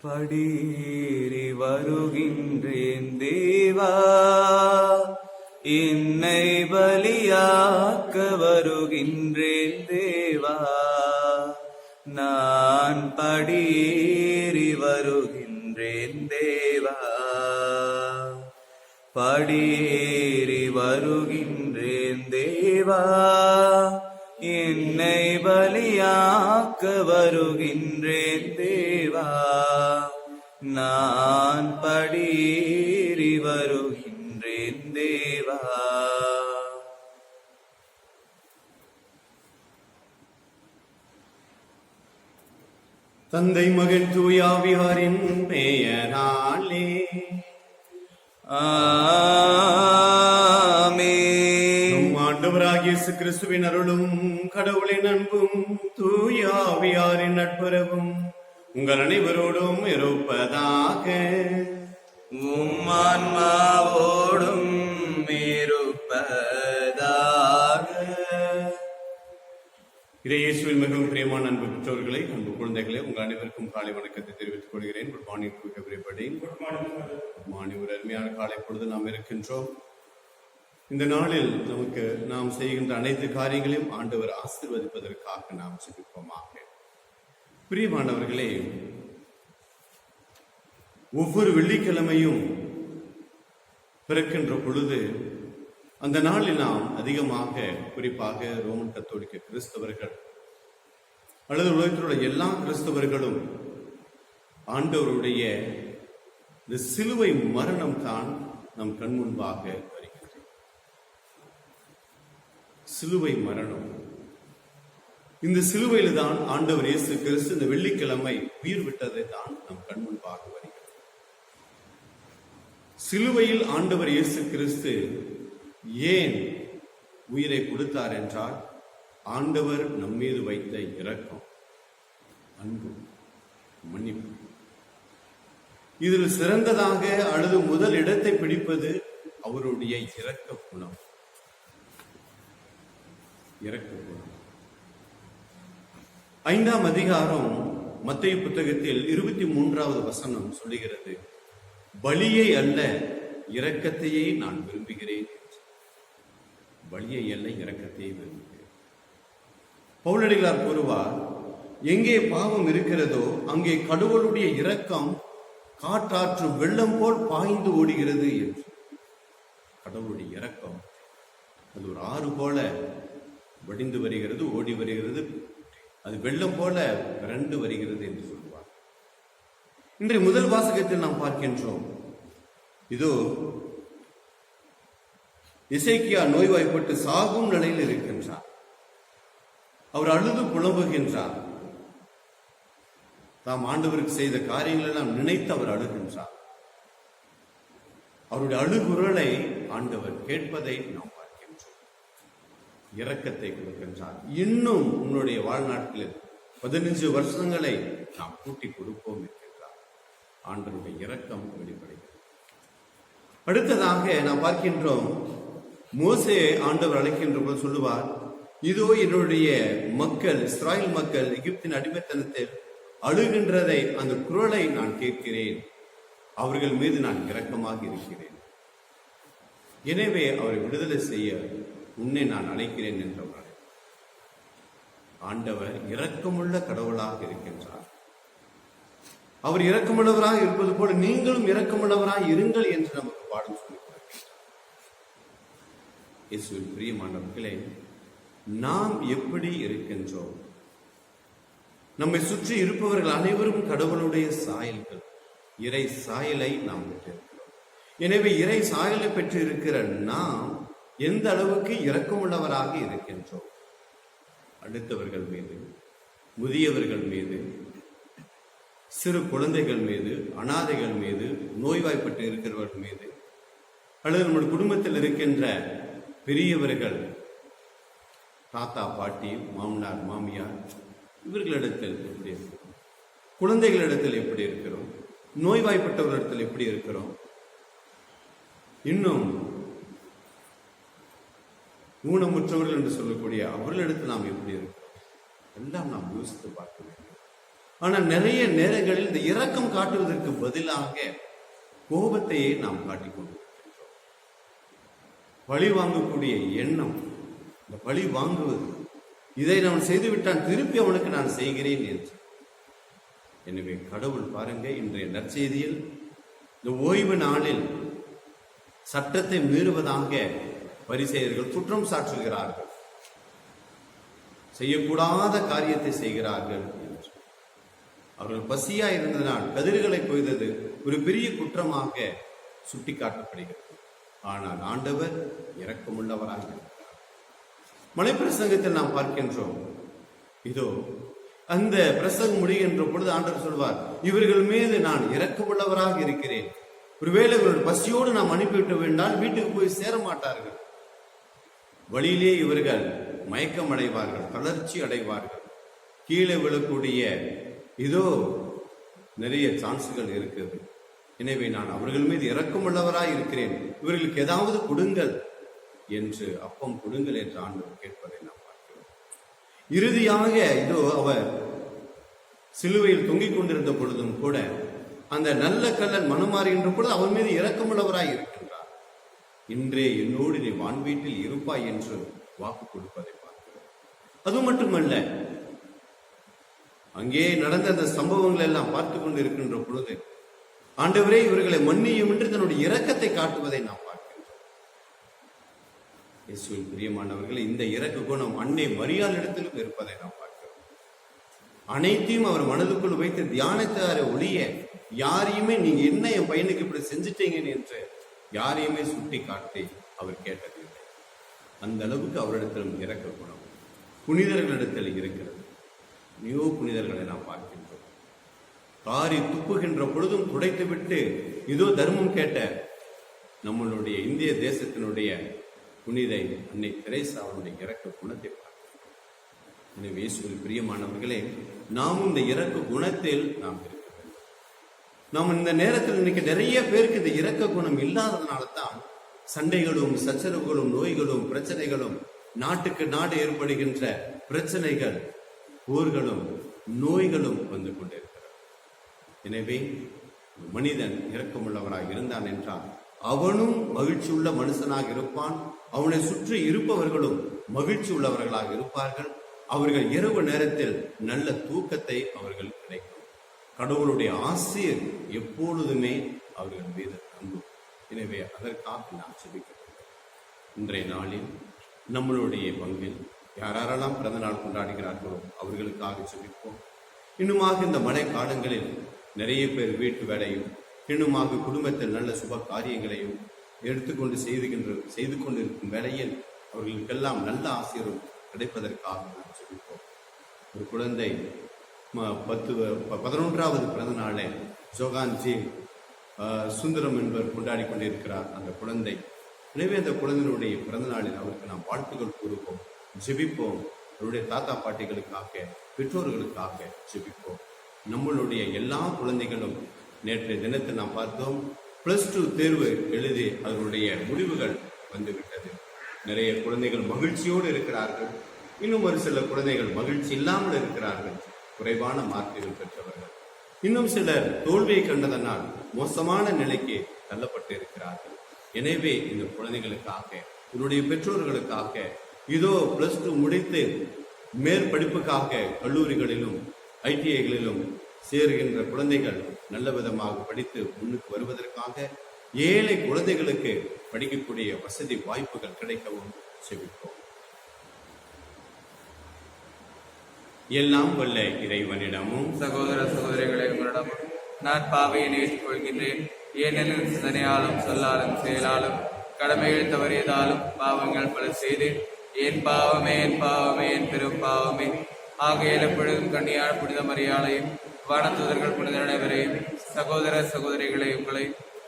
படியேறி வருகின்றேன் தேவா, என்னை பலியாக்க வருகின்றேன் தேவா. நான் படியேறி வருகின்றேன் தேவா, படியேறி வருகின்றேன் தேவா, என்னை பலியாக்க வருகின்றேன் தேவா. நான் படியேறி வருகின்றேன் தேவா. தந்தை மகன் தூயாவியாரின் பெயராலே ஆமென். ஆண்டவராகிய இயேசு கிறிஸ்துவின் அருளும் கடவுளின் அன்பும் தூயாவியாரின் நட்புறவும் உங்கள் அனைவரோடும் இருப்பதாக. உம்மான்மாவோடும் இருப்பதாக. இயேசுவில் மிகவும் பிரியமான அன்பு பெற்றோர்களை, அன்பு குழந்தைகளை, உங்கள் அனைவருக்கும் காலை வணக்கத்தை தெரிவித்துக் கொள்கிறேன். Good morning to everybody. Good morning. ஒரு அருமையான காலை பொழுது நாம் இருக்கின்றோம். இந்த நாளில் நாம் செய்கின்ற அனைத்து காரியங்களையும் ஆண்டவர் ஆசீர்வதிப்பதற்காக நாம் ஜெபிப்போமாக. பிரியமானவர்களே, ஒவ்வொரு வெள்ளிக்கிழமையும் பிறக்கின்ற பொழுது அந்த நாளில் நாம் அதிகமாக, குறிப்பாக ரோமன் கத்தோலிக்க கிறிஸ்தவர்கள் அல்லது உலகத்தில் உள்ள எல்லா கிறிஸ்தவர்களும் ஆண்டவருடைய இந்த சிலுவை மரணம் தான் நம் கண் முன்பாக வருகிறது. சிலுவை மரணம். இந்த சிலுவையில் தான் ஆண்டவர் இயேசு கிறிஸ்து இந்த வெள்ளிக்கிழமை உயிர் விட்டதை தான் நம் கண் முன்பாக வருகிறது. சிலுவையில் ஆண்டவர் இயேசு கிறிஸ்து ஏன் உயிரை கொடுத்தார் என்றால், ஆண்டவர் நம்மீது வைத்த இரக்கம், அன்பு, மன்னிப்பு. இதில் சிறந்ததாக அல்லது முதல் இடத்தை பிடிப்பது அவருடைய இரக்க குணம். இரக்க குணம். 5ஆம் அதிகாரம் மத்தேயு புத்தகத்தில் 23வது வசனம் சொல்லுகிறது, பலியை அல்ல இரக்கத்தையே நான் விரும்புகிறேன். பலியை அல்ல இரக்கத்தையே விரும்புகிறேன். பவுலடிகளார் கூறுவார், எங்கே பாவம் இருக்கிறதோ அங்கே கடவுளுடைய இரக்கம் காற்றாற்று வெள்ளம் போல் பாய்ந்து ஓடுகிறது என்று. கடவுளுடைய இரக்கம் அது ஒரு ஆறு போல வடிந்து வருகிறது, ஓடி வருகிறது, அது வெள்ளம் போல விரண்டு வருகிறது என்று சொல்வார். இன்றைய முதல் வாசகத்தில் நாம் பார்க்கின்றோம், இதோ எசேக்கியா நோய்வாய்ப்பட்டு சாகும் நிலையில் இருக்கின்றார். அவர் அழுது புலம்புகின்றார். தாம் ஆண்டவருக்கு செய்த காரியங்கள் எல்லாம் நினைத்து அவர் அழுகின்றார். அவருடைய அழுகுரலை ஆண்டவர் கேட்பதை நாம் பார்க்கின்றோம். இரக்கத்தை கொடுக்கின்றார். இன்னும் உன்னுடைய வாழ்நாட்களில் 15 வருஷங்களை நாம் கூட்டி கொடுப்போம் என்கின்றார். ஆண்டவருடைய இரக்கம் வெளிப்படுகிறது. அடுத்ததாக நாம் பார்க்கின்றோம், மோசே ஆண்டவர் அழைக்கின்ற போது சொல்லுவார், இதோ என்னுடைய மக்கள், இஸ்ராயல் மக்கள் எகிப்தின் அடிமைத்தனத்தில் அழுகின்றதை, அந்த குரலை நான் கேட்கிறேன். அவர்கள் மீது நான் இரக்கமாக இருக்கிறேன். எனவே அவரை விடுதலை செய்ய உன்னை நான் அழைக்கிறேன் என்றவர். ஆண்டவர் இரக்கமுள்ள கடவுளாக இருக்கின்றார். அவர் இரக்கமுள்ளவராக இருப்பது போல நீங்களும் இரக்கமுள்ளவராக இருங்கள் என்று நமக்கு பாடம் சொல்லிக் கொடுக்கின்றார். இயேசுவின் பிரியமானவர்களே, நாம் எப்படி இருக்கின்றோம்? நம்மை சுற்றி இருப்பவர்கள் அனைவரும் கடவுளுடைய சாயல்கள், இறை சாயலை நாம் பெற்றிருக்கிறோம். எனவே இறை சாயலை பெற்று இருக்கிற நாம் எந்த அளவுக்கு இரக்கமுள்ளவராக இருக்கின்றோம்? அடுத்தவர்கள் மீது, முதியவர்கள் மீது, சிறு குழந்தைகள் மீது, அனாதைகள் மீது, நோய்வாய்ப்பட்டு இருக்கிறவர்கள் மீது, அல்லது நம்முடைய குடும்பத்தில் இருக்கின்ற பெரியவர்கள், தாத்தா பாட்டி, மாமனார் மாமியார், இவர்களிடத்தில் எப்படி இருக்கிறோம்? குழந்தைகளிடத்தில் எப்படி இருக்கிறோம்? நோய்வாய்ப்பட்டவர்களிடத்தில் எப்படி இருக்கிறோம்? இன்னும் ஊனமுற்றவர்கள் என்று சொல்லக்கூடிய அவர்களிடத்தில் நாம் எப்படி இருக்கிறோம்? எல்லாம் நாம் யோசித்து பார்க்க வேண்டும். ஆனால் நிறைய நேரங்களில் இந்த இரக்கம் காட்டுவதற்கு பதிலாக கோபத்தையே நாம் காட்டிக்கொண்டிருக்கின்றோம். பழி வாங்கக்கூடிய எண்ணம், இந்த பழி வாங்குவது, இதை நான் செய்துவிட்டான் திருப்பி அவனுக்கு நான் செய்கிறேன் என்று. எனவே கடவுள் பாருங்க, இன்றைய நற்செய்தியில் இந்த ஓய்வு நாளில் சட்டத்தை மீறுவதாக பரிசேயர்கள் குற்றம் சாற்றுகிறார்கள், செய்யக்கூடாத காரியத்தை செய்கிறார்கள் என்று. அவர்கள் பசியா இருந்ததனால் கதிர்களை கொய்தது ஒரு பெரிய குற்றமாக சுட்டிக்காட்டப்படுகிறது. ஆனால் ஆண்டவர் இரக்கமுள்ளவராக இருக்கிறார். மலைப்பிரசங்கத்தில் நாம் பார்க்கின்றோம், இதோ அந்த பிரசங்கம் முடிகின்ற பொழுது ஆண்டவர் சொல்வார், இவர்கள் மீது நான் இரக்கமுள்ளவராக இருக்கிறேன். ஒருவேளை இவர்கள் பசியோடு நாம் அனுப்பிவிட்டு வேண்டால் வீட்டுக்கு போய் சேர மாட்டார்கள். வழியிலே இவர்கள் மயக்கம் அடைவார்கள், தளர்ச்சி அடைவார்கள், கீழே விழக்கூடிய இதோ நிறைய சான்ஸ்கள் இருக்குது. எனவே நான் அவர்கள் மீது இரக்கமுள்ளவராய் இருக்கிறேன், இவர்களுக்கு ஏதாவது கொடுங்கள் என்று, அப்பம் கொடுங்கள் என்று ஆண்டவர் கேட்பதை நாம் பார்க்கிறோம். இறுதியாக இதோ அவர் சிலுவையில் தொங்கிக் கொண்டிருந்த பொழுதும் கூட அந்த நல்ல கள்ளன் மனமாறுகின்ற பொழுது அவர் மீது இரக்கமுள்ளவராய் இருக்கின்றார். இன்றே என்னோடு நீ வான்வீட்டில் இருப்பாய் என்று வாக்கு கொடுப்பதை பார்க்கிறோம். அது மட்டுமல்ல, அங்கே நடந்த அந்த சம்பவங்கள் எல்லாம் பார்த்து கொண்டு இருக்கின்ற பொழுது ஆண்டவரே இவர்களை மன்னியும் என்று தன்னுடைய இரக்கத்தை காட்டுவதை நாம் பார்க்கின்றோம். இயேசுவில் பிரியமானவர்களே, இந்த இரக்க குணம் அன்னை மரியாள் இடத்திலும் இருப்பதை நாம் பார்க்கிறோம். அனைத்தையும் அவர் மனதுக்குள் வைத்து தியானத்தார ஒழிய யாரையுமே நீங்க என்ன என் பையனுக்கு இப்படி செஞ்சுட்டீங்க என்று யாரையுமே சுட்டி காட்டி அவர் கேட்டதில்லை. அந்த அளவுக்கு அவரிடத்திலும் இரக்க குணம் புனிதர்களிடத்தில் இருக்கிறது. நியோ புனிதர்களை நாம் பார்க்கின்றோம். காரி துப்புகின்ற பொழுதும் துடைத்து விட்டு இதோ தர்மம் கேட்ட நம்மளுடைய இந்திய தேசத்தினுடைய புனிதை அன்னை தெரேசா அவருடைய இரக்க குணத்தை பார்க்கிறோம். எனவே இயேசுவில் பிரியமானவர்களே, நாமும் இந்த இரக்க குணத்தில் நாம் இருக்க வேண்டும். நாம் இந்த நேரத்தில் இன்னைக்கு நிறைய பேருக்கு இந்த இரக்க குணம் இல்லாததுனால தான் சண்டைகளும் சச்சரவுகளும் நோய்களும் பிரச்சனைகளும், நாட்டுக்கு நாடு ஏற்படுகின்ற பிரச்சனைகள், போர்களும் நோய்களும் வந்து கொண்டிருக்கிறது. எனவே மனிதன் இரக்கமுள்ளவராக இருந்தான் என்றால் அவனும் மகிழ்ச்சி உள்ள மனுஷனாக இருப்பான். அவனை சுற்றி இருப்பவர்களும் மகிழ்ச்சி உள்ளவர்களாக இருப்பார்கள். அவர்கள் இரவு நேரத்தில் நல்ல தூக்கத்தை அவர்கள் கிடைக்கும். கடவுளுடைய ஆசீர் எப்பொழுதுமே அவர்கள் மீது தங்கும். எனவே அதற்காக நாம் ஜெபிக்க வேண்டும். இன்றைய நாளில் நம்மளுடைய பங்கில் யாரெல்லாம் பிறந்த நாள் கொண்டாடுகிறார்களோ அவர்களுக்காக ஜெபிப்போம். இன்னுமாக இந்த மழை காலங்களில் நிறைய பேர் வீட்டு வேலையும் இன்னுமாக குடும்பத்தில் நல்ல சுப காரியங்களையும் எடுத்துக்கொண்டு செய்து கொண்டிருக்கும் வேளையில் அவர்களுக்கெல்லாம் நல்ல ஆசீர்வாதம் கிடைப்பதற்காக நாம் ஜெபிப்போம். ஒரு குழந்தை 11வது பிறந்த நாளை ஜோகான்ஜி சுந்தரம் என்பவர் கொண்டாடி கொண்டிருக்கிறார் அந்த குழந்தை. எனவே அந்த குழந்தையினுடைய பிறந்த நாளில் அவருக்கு நாம் வாழ்த்துக்கள் கூறுவோம், ஜெபிப்போம். அவருடைய தாத்தா பாட்டிகளுக்காக, பெற்றோர்களுக்காக ஜெபிப்போம். நம்மளுடைய எல்லா குழந்தைகளும் நேற்றைய தினத்தில் நாம் பார்த்தோம், +2 தேர்வு எழுதி அதனுடைய முடிவுகள் வந்துவிட்டது. நிறைய குழந்தைகள் மகிழ்ச்சியோடு இருக்கிறார்கள். இன்னும் ஒரு சில குழந்தைகள் மகிழ்ச்சி இல்லாமல் இருக்கிறார்கள், குறைவான மார்க்குகள் பெற்றவர்கள். இன்னும் சிலர் தோல்வியை கண்டதனால் மோசமான நிலைக்கு தள்ளப்பட்டு இருக்கிறார்கள். எனவே இந்த குழந்தைகளுக்காக, என்னுடைய பெற்றோர்களுக்காக, இதோ +2 முடித்து மேற்படிப்புக்காக கல்லூரிகளிலும் ITIகளிலும் சேருகின்ற குழந்தைகள் நல்ல விதமாக படித்து முன்னுக்கு வருவதற்காக, ஏழை குழந்தைகளுக்கு படிக்கக்கூடிய வசதி வாய்ப்புகள் கிடைக்கவும் செபிப்போம். எல்லாம் வல்ல இறைவனிடமும் சகோதர சகோதரிகளை உங்களிடமும் நான் பாவையை நேசிக் கொள்கின்றேன். ஏனெனில் சிந்தனையாலும் சொல்லாலும் செயலாலும் கடமைகள் தவறியதாலும் பாவங்கள் பல செய்தேன். என் பாவமே என் பாவமே என் பெரும் பாவமே. ஆகையால் எப்பொழுதும் கண்ணியான புனித மரியாதையும் வானதூதர்கள் புனித அனைவரையும் சகோதர சகோதரிகளை உங்களை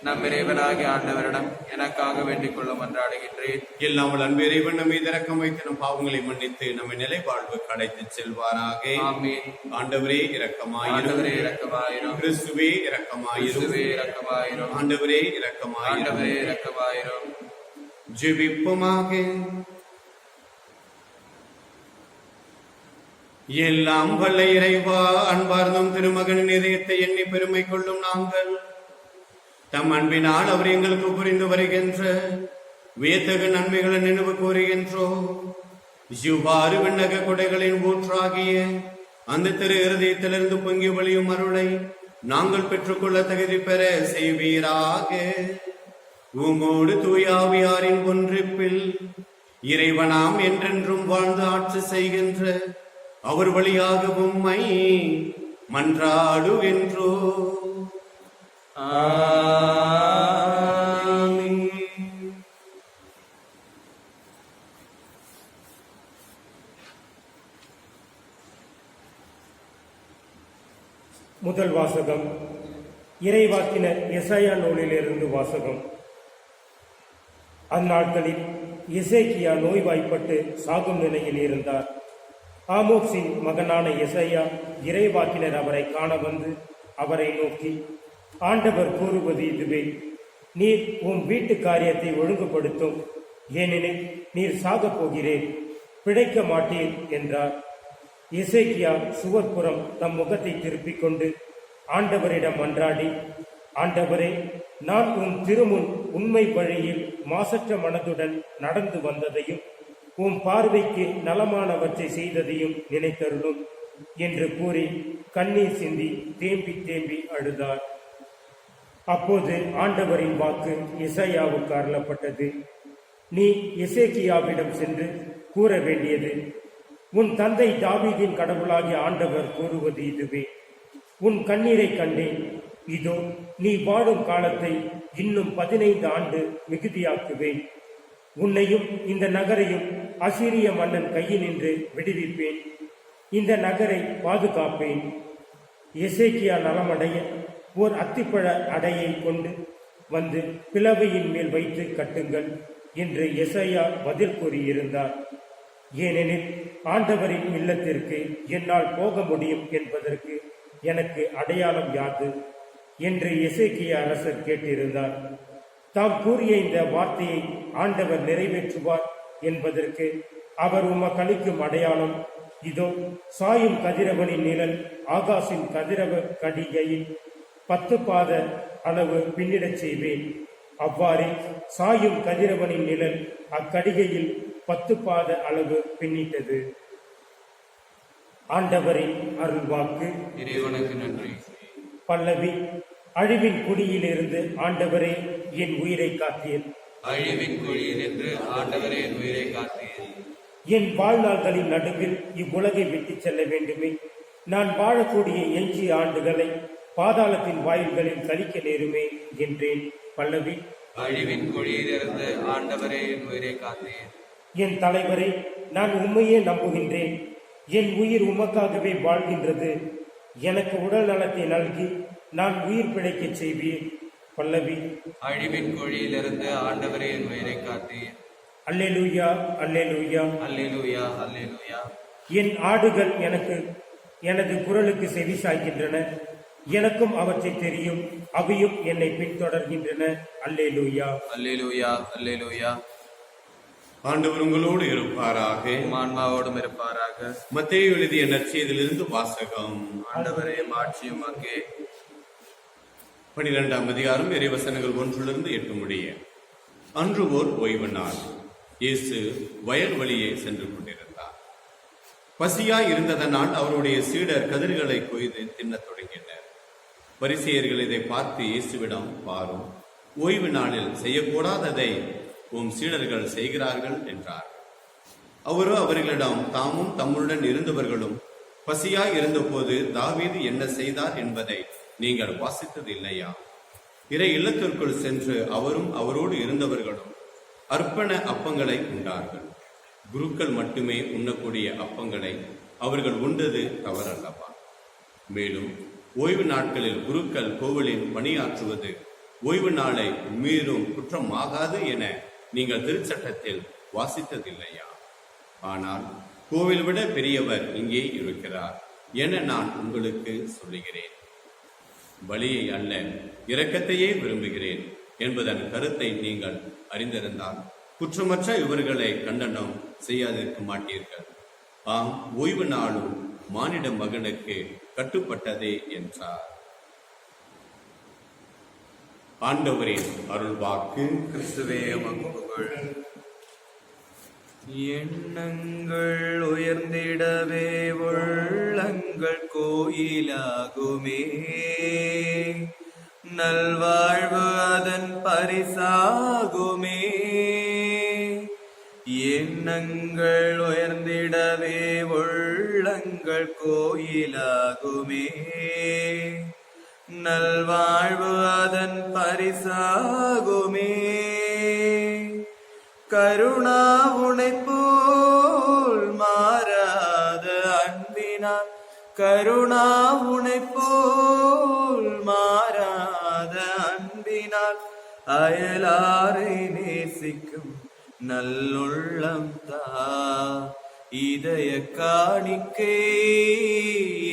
நம் இறைவனாகிய ஆண்டவரிடம் எனக்காக வேண்டிக் கொள்ள மன்றாடுகின்றேன். எல்லாம் அன்பு இறைவன் நம்மை இரக்கம் வைத்து நம் பாவங்களை மன்னித்து நம்மை நிலை வாழ்வுக்கு அழைத்து செல்வாராக. ஆமென். ஆண்டவரே இரக்கமாயிரும். இரக்கமாயிரும். கிறிஸ்துவே இரக்கமாயிரும். இரக்கமாயிரும். ஆண்டவரே இரக்கமாயிரும். இரக்கமாயிரும். ஜெபிப்போமாக. எல்லாம் வல்ல இறைவா, அன்பார்ந்தும் திருமகனின் இதயத்தை எண்ணி பெருமை கொள்ளும் நாங்கள் தம் அன்பினால் அவர் எங்களுக்கு புரிந்து வருகின்ற வியத்தகு நன்மைகளை நினைவு கூறுகின்றோம். இவ்வாறு விண்ணக கொடைகளின் ஊற்றாகிய அந்த திரு இருதயத்திலிருந்து பொங்கி வழியும் அருளை நாங்கள் பெற்றுக்கொள்ள தகுதி பெற செய்வீராக. உமோடு தூயாவியாரின் ஒன்றிப்பில் இறைவனாம் என்றென்றும் வாழ்ந்து ஆட்சி செய்கின்ற அவர் வழியாக உம்மை மன்றாடுகின்றோ. முதல் வாசகம் இறைவாக்கினர் எசாயா நூலிலிருந்து வாசகம். அந்நாட்களில் எசேக்கியா நோய்வாய்ப்பட்டு சாகும் நிலையில் இருந்தார். ஆமோத்சின் மகனான எசாயா இறைவாக்கினர் அவரை காண வந்து அவரை நோக்கி, ஆண்டவர் கூறுவது இதுவே, நீர் உம் வீட்டு காரியத்தை ஒழுங்குபடுத்தும், ஏனெனில் நீர் சாகப் போகிறேன், பிழைக்க மாட்டீர் என்றார். எசேக்கியா சுவர்புறம் தம் முகத்தை திருப்பிக் கொண்டு ஆண்டவரிடம் மன்றாடி, ஆண்டவரே, நான் உம் திருமுன் உண்மை வழியில் மாசற்ற மனதுடன் நடந்து வந்ததையும் உம் பார்வைக்கு நலமானவற்றை செய்ததையும் நினைத்தருளும் என்று கூறி கண்ணீர் சிந்தி தேம்பி தேம்பி அழுதார். அப்போது ஆண்டவரின் வாக்கு எசாயாவுக்கு அருளப்பட்டது. நீ எசேக்கியாவிடம் சென்று கூற வேண்டியது, உன் தந்தை தாவீதின் கடவுளாகிய ஆண்டவர் கூறுவது இதுவே, உன் கண்ணீரை கண்டேன், இதோ நீ வாழும் காலத்தை இன்னும் 15 ஆண்டு மிகுதியாக்குவேன், உன்னையும் இந்த நகரையும் அசீரிய மன்னன் கையினின்று விடுவிப்பேன், இந்த நகரை பாதுகாப்பேன். எசேக்கியா நலமடைய ஓர் அத்திப்பழ அடையை கொண்டு வந்து பிளவையின் மேல் வைத்து கட்டுங்கள் என்று எசாயா பதில் கூறியிருந்தார். ஏனெனில் ஆண்டவரின் இல்லத்திற்கு என்னால் போக முடியும் என்பதற்கு எனக்கு அடையாளம் யாது என்று எசேக்கியா அரசர் கேட்டிருந்தார். தாம் கூறிய இந்த வார்த்தையை ஆண்டவர் நிறைவேற்றுவார் என்பதற்கு அவர் உமக்களிக்கும் அடையாளம் இதோ, சாயும் கதிரவனின் நிழல் ஆகாசின் கதிரவ கடிகையில் 10 பாத அளவு பின்னிடச் செய்வேன். அவ்வாறே சாயும் கதிரவனின் நிழல் அக்கடிகையில் 10 பாத அளவு பின்னிட்டது. ஆண்டவரின் அருள்வாக்கு. இறைவனுக்கு நன்றி. பல்லவி. அழிவின் குழியிலிருந்து ஆண்டவரே என் உயிரை காத்தீர். அழிவின் குழியில் என்று ஆண்டவரே என் உயிரை காத்தீர். என் வாழ்நாள்களின் நடுவில் இவ்வுலகை விட்டுச் செல்ல வேண்டுமே, நான் வாழக்கூடிய எஞ்சிய ஆண்டுகளை பாதாளத்தின் வாயில்களில் கழிக்க நேருமே என்றேன். பல்லவி. அழிவின் குழியிலிருந்து ஆண்டவரே என் உயிரை காத்தீர். என் தலைவரே, நான் உம்மையே நம்புகின்றேன். என் உயிர் உமக்காகவே வாழ்கின்றது. எனக்கு உடல் நலத்தை நல்கி நான் உயிர் பிழைக்கச் செய்வீர். பல்லவி. அழிவின் குழியிலிருந்து ஆண்டவரே என் உயிரை காத்தீர். அல்லேலூயா, அல்லேலூயா, அல்லேலூயா, அல்லேலூயா. என் ஆடுகள் எனது குரலுக்கு செவி சாய்க்கின்றன. எனக்கும் அவற்றை தெரியும், அவையும் என்னை பின்தொடர்கின்றன. அல்லேலூயா, அல்லேலூயா, அல்லேலூயா. ஆண்டவர் உங்களோடு இருப்பாராக, ஆன்மாவோடும் இருப்பாராக. மத்தேயு எழுதிய நற்செய்தியிலிருந்து வாசகம். ஆண்டவரே மாட்சியும் அங்கே. 12ஆம் அதிகாரம் இறைவசனங்கள் 1-8 முடிய. அன்று ஓர் ஓய்வு நாள். இயேசு வயல் வழியே சென்று கொண்டிருந்தார். பசியாய் இருந்ததனால் அவருடைய சீடர் கதிர்களை கொய்து தின்னத் தொடங்கினர். பரிசேயர்கள் இதை பார்த்து இயேசுவிடம், பாரும், ஓய்வு நாளில் செய்யக்கூடாததை உம் சீடர்கள் செய்கிறார்கள் என்றார். அவரோ அவர்களிடம், தாமும் தம்முடன் இருந்தவர்களும் பசியாய் இருந்தபோது தாவீது என்ன செய்தார் என்பதை நீங்கள் வாசித்தது இல்லையா? இறை இல்லத்திற்குள் சென்று அவரும் அவரோடு இருந்தவர்களும் அர்ப்பண அப்பங்களை உண்டார்கள். குருக்கள் மட்டுமே உண்ணக்கூடிய அப்பங்களை அவர்கள் உண்டது தவறல்லவா? மேலும் ஓய்வு நாட்களில் குருக்கள் கோவிலில் பணியாற்றுவது ஓய்வு நாளை மீறும் குற்றம் ஆகாது என நீங்கள் திருச்சட்டத்தில் வாசித்ததில்லையா? ஆனால் கோவில் விட பெரியவர் இங்கே இருக்கிறார் என நான் உங்களுக்கு சொல்லுகிறேன். பலியை அல்ல, இரக்கத்தையே விரும்புகிறேன் என்பதன் கருத்தை நீங்கள் அறிந்திருந்தால் குற்றமற்ற இவர்களை கண்டனம் செய்யாதிருக்க மாட்டீர்கள். ஆம், ஓய்வு நாளும் மானிட மகனுக்கு கட்டுப்பட்டதே என்றார். ஆண்டவரின் அருள்வாக்கு. கிறிஸ்துவே உமக்கு புகழ். எண்ணங்கள் உயர்ந்திடவே உள்ளங்கள் கோயிலாகுமே, நல்வாழ்வு அதன் பரிசாகுமே. எண்ணங்கள் உயர்ந்திடவே உள்ளங்கள் கோயிலாகுமே, நல்வாழ்வு அதன் பரிசாகுமே. கருணா உனைப் போல் மாறாத அன்பினால், கருணா உனைப் போல் மாறாத அன்பினால் அயலாரை நேசிக்கும் நல்லுள்ளம் தா. இதய காணிக்கை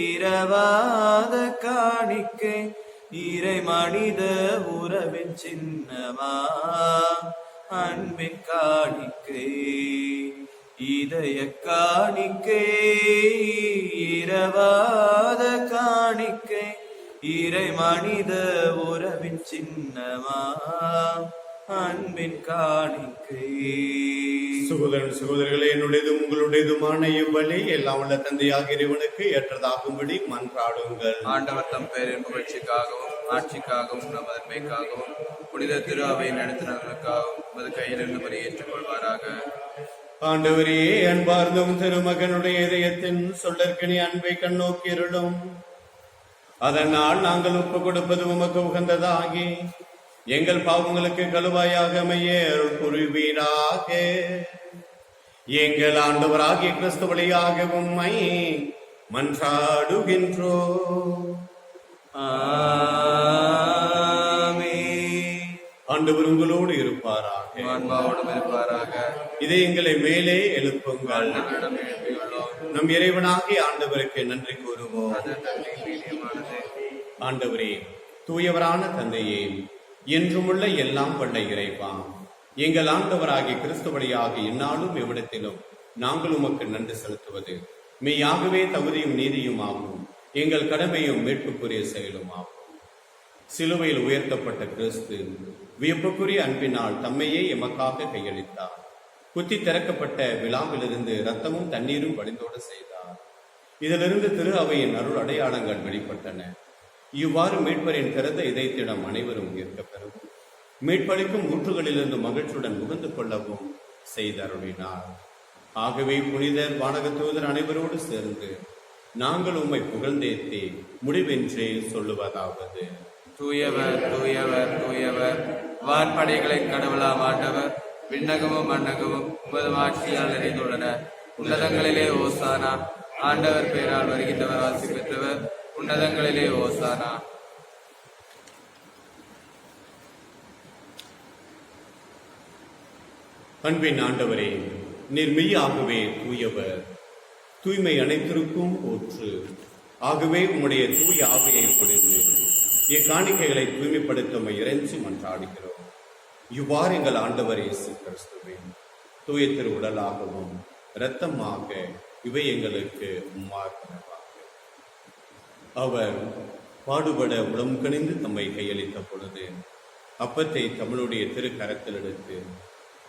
இரவாத காணிக்கை, இறை மனித உறவின் சின்னமா அன்பின் காணிக்கை. இதய காணிக்கை இரவாத காணிக்கை, இறை மனித உறவின் சின்னமா அன்பின் காணிக்கை. சகோதரன் சகோதரிகளே, என்னுடையதும் உங்களுடையதுமான இவ்வழி எல்லாம் உள்ள தந்தையாக இறைவனுக்கு ஏற்றதாகும்படி மன்றாடுங்கள். ஆண்டவர் தம் பேரின் புகழ்ச்சிக்காகவும் ஆட்சிக்காகவும் நமதன்மைக்காகவும் புனித திரு அவை நடத்தினர்களுக்காகவும் மது கையிலிருந்து பலி ஏற்றுக்கொள்வாராக. ஆண்டவரே, அன்பார்ந்தும் திருமகனுடைய இதயத்தின் சொல்லற்கனி அன்பை கண்ணோக்கியருளும். அதனால் நாங்கள் ஒப்பு கொடுப்பது உமக்கு உகந்ததாகி எங்கள் பாவங்களுக்கு கழுவாயாக அமைய அருள் புரிவீராக. எங்கள் ஆண்டவராகிய கிறிஸ்து வழியாக உம்மை மன்றாடுகின்றோம். ஆண்டவர் உங்களோடு இருப்பாராக, ஆன்மாவோடும் இருப்பாராக. இதை எங்களை மேலே எழுப்புங்கள். நம் இறைவனாகிய ஆண்டவருக்கு நன்றி கூறுவோம். ஆண்டவரே, தூயவரான தந்தையே, என்றுமுள்ள எல்லாம் வல்ல இறைவா, எங்கள் ஆண்டவராகிய கிறிஸ்து வழியாக இந்நாளும் எவ்விடத்திலும் நாங்கள் உமக்கு நன்றி செலுத்துவது மெய்யாகவே தகுதியும் நீதியும் ஆகும், எங்கள் கடமையும் மீட்புக்குரிய செயலும் ஆகும். சிலுவையில் உயர்த்தப்பட்ட கிறிஸ்து வியப்புக்குரிய அன்பினால் தம்மையே எமக்காக கையளித்தார். குத்தி திறக்கப்பட்ட விழாவிலிருந்து இரத்தமும் தண்ணீரும் வடிந்தோட செய்தார். இதிலிருந்து திரு அவையின் அருள் அடையாளங்கள் வெளிப்பட்டன. இவ்வாறு மீட்பரின் திறந்த இதயத்திடம் அனைவரும் உயர்க்க பெறும், மீட்பளிக்கும் ஊற்றுகளிலிருந்து மகிழ்ச்சியுடன் முகந்து கொள்ளவும் செய்தருளினார். ஆகவே புனிதர் வானக தூதர் அனைவரோடு சேர்ந்து நாங்கள் உம்மை புகழ்ந்தேத்தி முடிவென்றே சொல்லுவதாவது: தூயவர் தூயவர் தூயவர், வான்படைகளின் கடவுளாம் ஆண்டவர், விண்ணகமும் மண்ணகமும் உமது ஆட்சியால் நிறைந்துள்ளன. உன்னதங்களிலே ஓசானா. ஆண்டவர் பெயரால் வருகின்றவர் ஆசி பெற்றவர், உன்னதங்களிலே ஓசானா. அன்பின் ஆண்டவரே, நீர் மெய்யாகவே தூயவர், தூய்மை அனைத்திற்கும் ஊற்று. ஆகவே உம்முடைய தூய ஆவியை பொழிந்து இக்காணிக்கைகளை தூய்மைப்படுத்த இறைஞ்சி மன்றாடுகிறோம். இவ்வாறு எங்கள் ஆண்டவர் இயேசு கிறிஸ்துவின் தூய திரு உடலாகவும் இரத்தமாக இவை எங்களுக்கு மார்க்கமாக அவர் பாடுபட உடம் கணிந்து தம்மை கையளித்த பொழுது அப்பத்தை தமிழுடைய திருக்கரத்தில் எடுத்து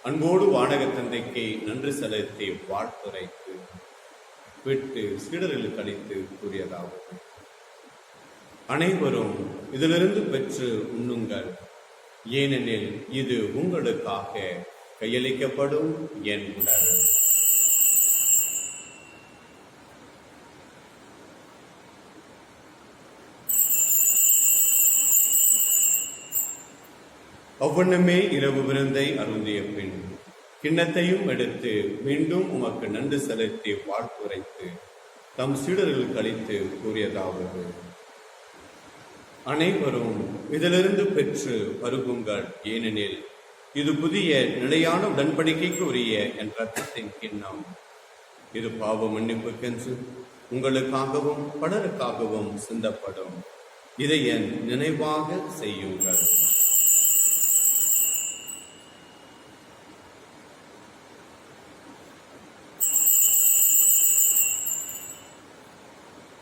அன்போடு வானக தந்தைக்கு நன்றி செலுத்தி வாழ்த்துரைத்து விட்டு சீடர்களுக்கு அளித்து கூறியதாவது: அனைவரும் இதிலிருந்து பெற்று உண்ணுங்கள், ஏனெனில் இது உங்களுக்காக கையளிக்கப்படும் என் உடல். அவ்வண்ணமே இரவு விருந்தை அருந்திய பின் கிண்ணத்தையும் எடுத்து மீண்டும் உமக்கு நன்றி செலுத்தி வாழ்த்துரைத்து தம் சீடர்களுக்கு அளித்து கூறியதாவது: அனைவரும் இதிலிருந்து பெற்று பருகுங்கள், ஏனெனில் இது புதிய நிலையான உடன்படிக்கைக்கு உரிய என் ரத்தத்தின் கிண்ணம். இது பாவ மன்னிப்புக்கென்று உங்களுக்காகவும் பலருக்காகவும் சிந்தப்படும். இதை என் நினைவாக செய்யுங்கள்.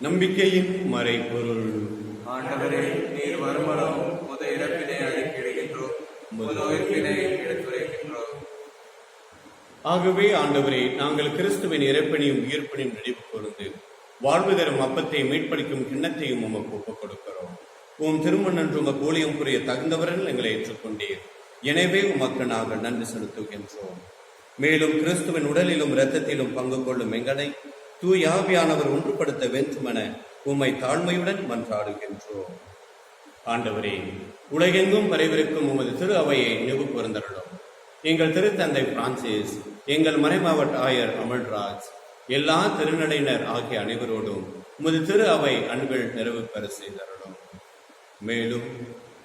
நம்பிக்கையின் மறைபொருள். ஆண்டவரே, நீர் வருமளவும் முத இறப்பினை அறிக்கையிடுகின்றோம், முத உயிர்ப்பினை எடுத்துரைக்கின்றோம். ஆகவே ஆண்டவரே, நாங்கள் கிறிஸ்துவின் இறப்பினையும் உயிர்ப்பினையும் நினைவு கூர்ந்து வாழ்வு தரும் அப்பத்தை மீட்பளிக்கும் கிண்ணத்தையும் உமக்கு ஒப்புக் கொடுக்கிறோம். உம் திருமணன்று உமக்கு ஊழியம் புரிய தகுந்தவர்கள் எங்களை ஏற்றுக்கொண்டீர். எனவே உமக்கு நாங்கள் நன்றி செலுத்துகின்றோம். மேலும் கிறிஸ்துவின் உடலிலும் இரத்தத்திலும் பங்கு கொள்ளும் எங்களை தூய ஆவியானவர் ஒன்றுபடுத்த வேண்டுமென உம்மை தாழ்மையுடன் மன்றாடுகின்றோம். ஆண்டவரே, உலகெங்கும் வரைவிருக்கும் உமது திரு அவையை நினைவு கூர்ந்தருளும். எங்கள் திருத்தந்தை பிரான்சிஸ், எங்கள் மறைமாவட்ட ஆயர் அமல்ராஜ், எல்லா திருநடையினர் ஆகிய அனைவரோடும் உமது திரு அவை அன்பில் நிறைவு பெற செய்தருளும். மேலும்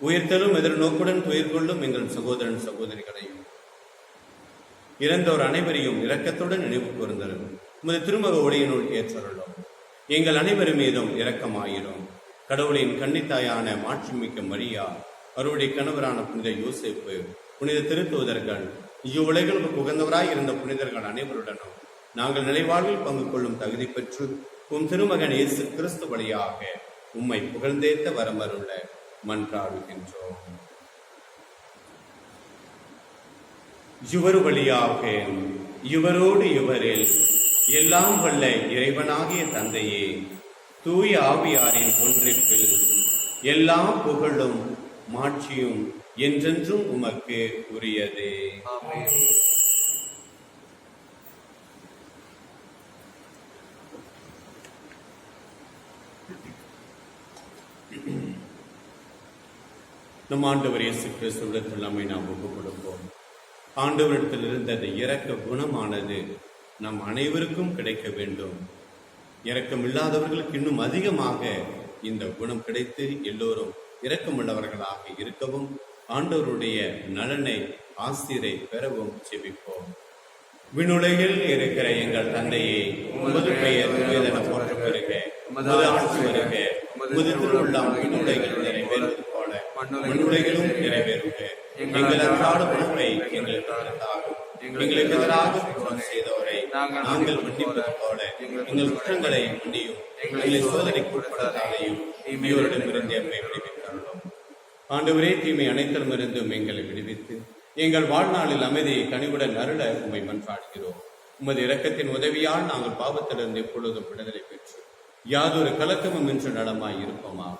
உயிர்த்தலும் எதிர்நோக்குடன் துயிர் கொள்ளும் எங்கள் சகோதரன் சகோதரிகளையும் இறந்தோர் அனைவரையும் இரக்கத்துடன் நினைவு கூர்ந்தருளும். உமது திருமக ஒளியினுள் ஏற்றருளும். எங்கள் அனைவர் மீதும் இரக்கமாயிரும். கடவுளின் கன்னித்தாயான மாட்சிமிக்க மரியா, அவருடைய கணவரான புனித யோசேப்பு, புனித திருத்தூதர்கள், இவ்வுலகிற்கு உகந்தவராய் இருந்த புனிதர்கள் அனைவருடனும் நாங்கள் நிலைவாழ்வில் பங்கு கொள்ளும் தகுதி பெற்று உம் திருமகன் இயேசு கிறிஸ்து வழியாக உம்மை புகழ்ந்தேத்த வரமருள மன்றாடுகின்றோம். இவர் வழியாக இவரோடு இவரில் எல்லாம் வல்ல இறைவனாகிய தந்தையே, தூய ஆவியாரின் ஒன்றிப்பில் எல்லா புகழும் மாட்சியும் என்றென்றும் உமக்கு உரியதே. ஆமென். நம் ஆண்டவர் இயேசு கிறிஸ்துவிடத்தில் நம்மை நாம் ஒப்புக் கொடுப்போம். ஆண்டவரிடத்தில் இருந்த அந்த இரக்க குணமானது நம் அனைவருக்கும் கிடைக்க வேண்டும். இரக்கம் இல்லாதவர்களுக்கு இன்னும் அதிகமாக இந்த குணம் கிடைத்து எல்லோரும் இரக்கமுள்ளவர்களாக இருக்கவும் ஆண்டவருடைய நலனை ஆசிரை பெறவும் செபிப்போம். விண்ணுலகில் இருக்கிற எங்கள் தந்தையே, உமது பெயர் தூயதென போற்றப் பெறுக. உமது ஆட்சி வருக. உமது திருவுள்ளம் விண்ணுலகில் நிறைவேறுவது போல மண்ணுலகிலும் நிறைவேறுக. எங்கள் அன்றாட உணவை எங்களுக்கு தந்தாகும். எங்களுக்கு எதிராக குற்றம் செய்தவரை நாங்கள் மன்னிப்பது போல எங்கள் குற்றங்களை மன்னியும். எங்களை சோதனைக்கு உட்படுத்தாதையும் தீமையோரிடமிருந்து எம்மை விடுவித்தருளும். ஆண்டவரே, தீமை அனைத்திலும் இருந்தும் எங்களை விடுவித்து எங்கள் வாழ்நாளில் அமைதியை கனிவுடன் அருள உம்மை மன்றாடுகிறோம். உமது இரக்கத்தின் உதவியால் நாங்கள் பாவத்திலிருந்து எப்பொழுதும் விடுதலை பெற்று யாதொரு கலக்கமும் இன்று நலமாய் இருப்போமாக.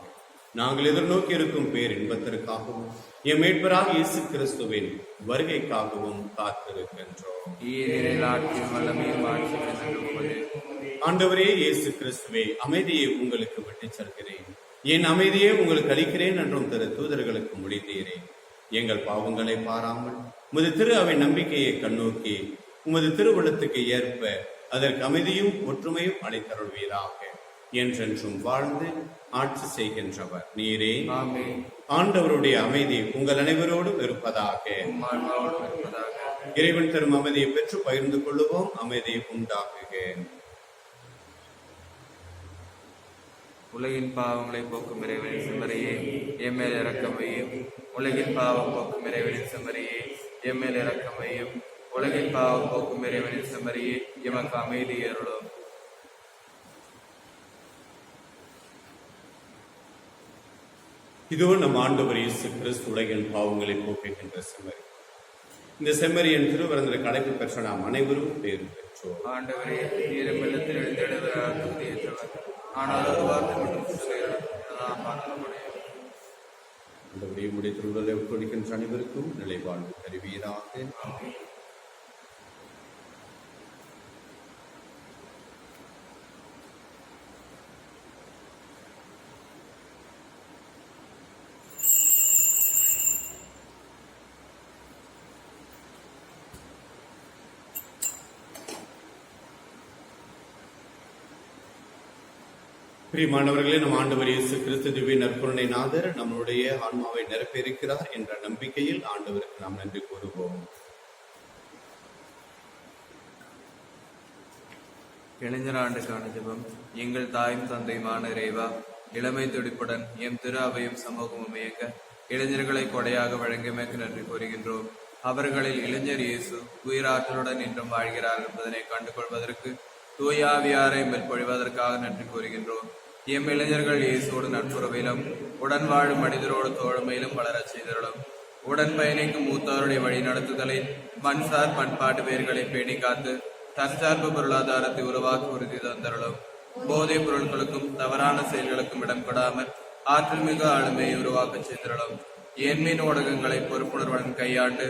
நாங்கள் எதிர்நோக்கி இருக்கும் பேர் இன்பத்திற்காகவும் எம் மீட்பராக இயேசு கிறிஸ்துவின் வருகைக்காகவும் காத்திருக்கின்றோம். ஆண்டவரே இயேசு கிறிஸ்துவே, அமைதியை உங்களுக்கு விட்டுச் செல்கிறேன், என் அமைதியை உங்களுக்கு அளிக்கிறேன் என்றும் திரு தூதர்களுக்கு முடித்தீரேன். எங்கள் பாவங்களை பாராமல் உமது திரு அவை நம்பிக்கையை கண்ணோக்கி உமது திருவுளத்துக்கு ஏற்ப அதற்கு அமைதியும் ஒற்றுமையும் அளித்தருள்வீராக. என்றென்றும் வாழ்ந்து ஆட்சி செய்கின்றவர் நீரே. ஆண்டவருடைய அமைதி உங்கள் அனைவரோடும் இருப்பதாக. இறைவன் தரும் அமைதியை பெற்று பகிர்ந்து கொள்ளுவோம். அமைதியை உண்டாக்குக. உலகின் பாவங்களை போக்கும் இறைவனின் செம்மறியே, எம்மேல் இரக்கமையும். உலகின் பாவம் போக்கும் இறைவனின் செம்மறியே, எம்மேல் இரக்கமையும். உலகின் பாவம் போக்கும் இறைவனின் செம்மறியே, எமக்கு அமைதி அருளும். இதோ நம் ஆண்டவர் இயேசு கிறிஸ்து உலகின் பாவங்களை போக்குகின்ற செம்மறி. இந்த செம்மறியின் திருவிருந்தில் கடைக்கு பெற்ற நாம் அனைவரும் பேறு பெற்றோம். ஆண்டவரே, நீர் வெள்ளத்தில் எழுந்தெழுதவர், ஆனால் ஒரு வார்த்தை மட்டும் ஆண்டவரே, உடைய திருவிழலை ஒத்துழைக்கின்ற அனைவருக்கும் நிலைவாழ்வு தருவீராக. பிரியமானவர்களே, நம் ஆண்டவர் இயேசு கிறிஸ்து திவ்ய நற்கருணை நாதர் நம்முடைய ஆன்மாவை நிரப்பியிருக்கிறார் என்ற நம்பிக்கையில் ஆண்டவருக்கு நாம் நன்றி கூறுவோம். இளைஞர் ஆண்டுக்கான ஜெபம். எங்கள் தாயும் தந்தையுமான இறைவா, இளமை துடிப்புடன் எம் திரு அவையும் சமூகமும் இயங்க இளைஞர்களை கொடையாக வழங்கியமைக்கு நன்றி கூறுகின்றோம். அவர்களில் இளைஞர் இயேசு உயிராற்றலுடன் இன்றும் வாழ்கிறார் என்பதனை கண்டுகொள்வதற்கு தூயாவியாரை மேற்கொள்வதற்காக நன்றி கூறுகின்றோம். எம் இளைஞர்கள் இயேசோடு நட்புறவிலும் உடன் வாழும் மனிதரோடு தோழமையிலும் வளரச் செய்தருளும். உடன் பயணிக்கும் மூத்தோருடைய வழி நடத்துதலை மண்சார் பண்பாட்டு வேர்களை பேணி காத்து தற்சார்பு பொருளாதாரத்தை உருவாக்கி உறுதி தந்தருளும். போதைப் பொருட்களுக்கும் தவறான செயல்களுக்கும் இடம் கொடாமல் ஆற்றல் மிகு ஆளுமையை உருவாக்க செய்தருளும். ஏன்மீன் ஊடகங்களை பொறுப்புணர்வுடன் கையாண்டு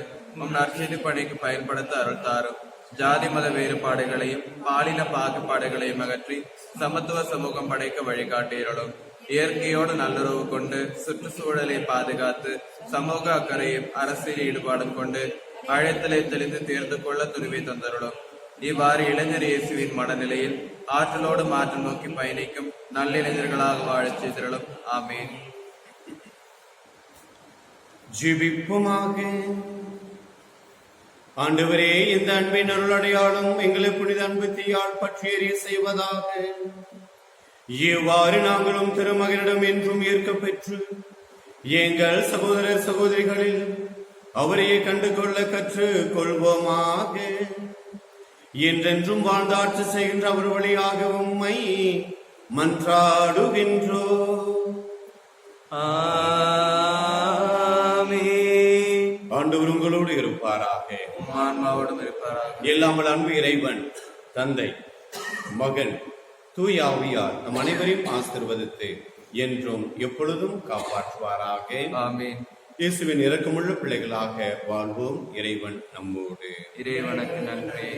நற்செய்தி பணிக்கு பயன்படுத்த அருள் தாரும். ஜாதி மத வேறுபாடுகளையும் பாலின பாகுபாடுகளையும் அகற்றி சமத்துவ சமூகம் படைக்க வழிகாட்டியருளும். இயற்கையோடு நல்லுறவு கொண்டு சுற்றுச்சூழலை பாதுகாத்து சமூக அக்கறையும் அரசியல் ஈடுபாடும் கொண்டு அழைத்தலை தெளிந்து தேர்ந்து கொள்ள துணிவை தந்தருளும். இவ்வாறு இளைஞர் இயேசுவின் மனநிலையில் ஆற்றலோடு மாற்றம் நோக்கி பயணிக்கும் நல்ல இளைஞர்களாக வாழச் செய்தருளும். ஆமீன். ஜெபிப்போமாக. ஆண்டவரே, இந்த அன்பின் அருளடையாளம் எங்களை புனித அன்பு தீயால் பற்றி எறிய செய்வதாக. இவ்வாறு நாங்களும் திருமகனிடம் என்றும் ஏற்க பெற்று எங்கள் சகோதரர் சகோதரிகளில் அவரையே கண்டு கொள்ள கற்று கொள்வோமாக. என்றென்றும் வாழ்ந்து ஆட்சி செய்கின்ற அவர் வழியாக உம்மை மன்றாடுகின்றோம். ஆண்டவர் உங்களோடு இருப்பாராக, ஆன்மாவோடும் இருப்பாராக. எல்லாமல் அன்பு இறைவன் தந்தை, மகன், தூய ஆவியார் நம் அனைவரையும் ஆசீர்வதித்து என்றும் எப்பொழுதும் காப்பாற்றுவாராக. ஆமீன். இயேசுவின் இரக்கமுள்ள பிள்ளைகளாக வாழ்வோம். இறைவன் நம்மோடு. இறைவனுக்கு நன்றி.